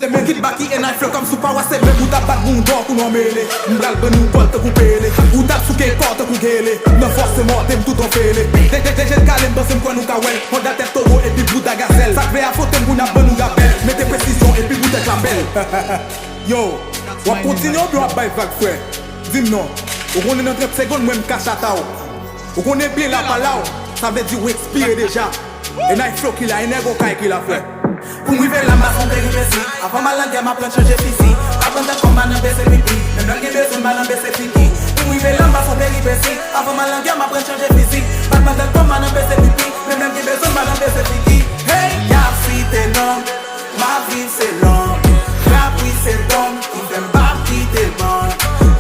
Men kit baki en ay flok am sou pa wase men. Ou tap bat goun dor kou nan mele. Mbral ben nou bol te kou pele. Ou tap souke kor te kou gele. Non forcément tem tout an fele. Dejen kalem basen kwa nou ka wel. Honda tet toro epi bout da gazel. Sakve a fotem kou na ben nou gapel. Mete presisyon epi bout ek la bel. Yo, wap kontinyo bi wap bay vag fwe. Dim non, ou konen nan 30 seconde mwen mkachata ou. Ou konen bien la pala ou. Sa ve di ou expire deja. En ay flok ki la enego kay ki la fwe. Pou mwive lamba son peripeci. Avan malan gen ma plan chanje fisi. Avan da komba nan bese pipi. Men nan gen bese mba nan bese fiki. Pou mwive lamba son peripeci. Avan malan gen ma plan chanje fisi. Avan da komba nan bese pipi. Men nan gen bese mba nan bese fiki. Hey, y'a si t'es long. Ma vie c'est long. La pluie c'est long. Qui fait m'bap qui t'es bon.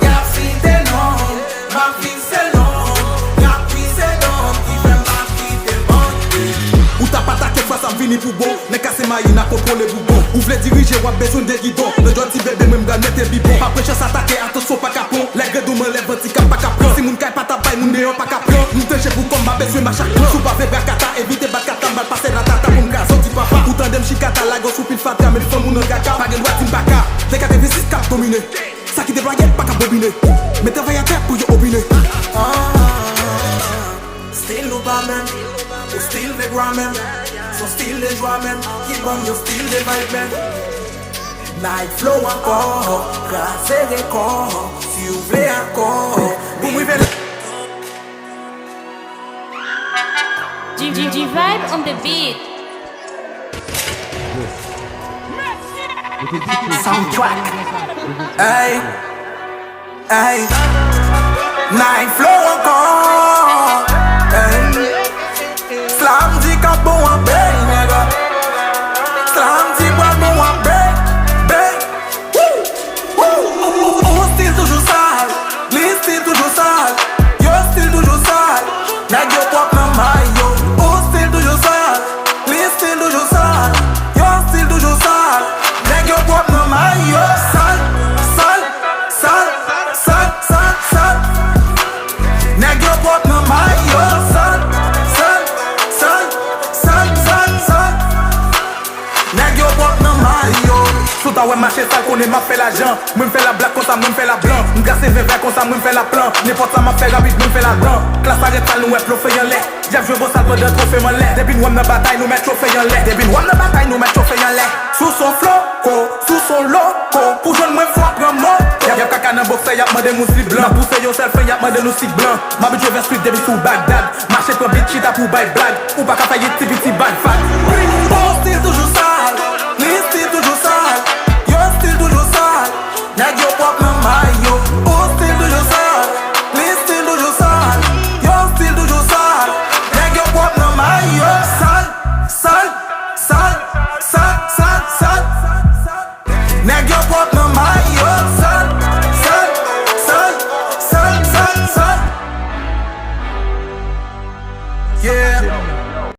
Y'a si t'es long. Ma vie c'est long. La pluie c'est long. Qui fait m'bap qui t'es bon. Ou ta patake fwa sa vini pou bon. Ne kase mayi na kontrole boubon. Ou vle dirije wap besoin de guidon. Le joti bebe mwen mga nete bibon. Pa preche s'atake attention pa kapon. Legre dou me lèv anti kap pa kapon. Si moun kay patabay moun neyon pa kapon. Moun teche pou komba besoin ma chak plan. Sou pa ve brakata evite bat kata mbal pase ratata pou mga zoti papa. Ou tandem chikata lago sou pil fatra men fon moun an gaka. Pa gen watim baka. Dekate V6 kap domine. Sa ki deploye pa ka bobine. Mete vay a terre pou yo obine. Still nou pa men. Ou still de gra men. So still de jwa men. Ki bon yo still de vibe men. Night flow ankor. Krasè rekor. Si ou vle ankor. Pou mwive G vibe on the beat. soundtrack. Hey, hey. Night flow ankor. Hey. Slam di ka bon an bay, nigga. Slam di bois bon an bay, bay. Ou style toujours sale, li style toujours sale, yo style toujours sale. Nèg yo pop nan mayo. Ou style toujours sale, li style toujours sale, yo style toujours sale. Nèg yo pop nan mayo. Sale, sale, sale, sale, sale, sale. Nèg yo pop nan mayo. Sale, sale, sale, sale, sale, sale. Nèg yo pop nan mayo. Sou ta wè mache sal konen ma fè la jan. Mwen fè la black kon sa mwen fè la blanc. Mwen gase vevè kon sa mwen fè la plan. N'importe sa ma fè rapide mwen fè la dan. Klas arrête sal nou wè plofè yon lè. Diap jwe bo sal vè de trofè man lè. Debin wèm nan batay nou mè trofè yon lè. Debin wèm nan batay nou mè trofè yon lè. Sous son floko, sous son loco. Pou joun mwen fwa pran mo. Yap kaka nan boxe yap mande moun slip blanc. Pousse yo sel fè yap mande nou sik blanc. Ma bitch vè street debit sou Bagdad. Mache ton bitch chita pou bay blag. Ou pa ka faye ti bag fat. Ou style toujours sale, li style toujours sale, yo style toujours sale. Nèg yo pop nan mayo. Ou style toujours sale, li style toujours sale, yo style toujours sale. Nèg yo pop nan mayo. Sale, sale, sale, sale.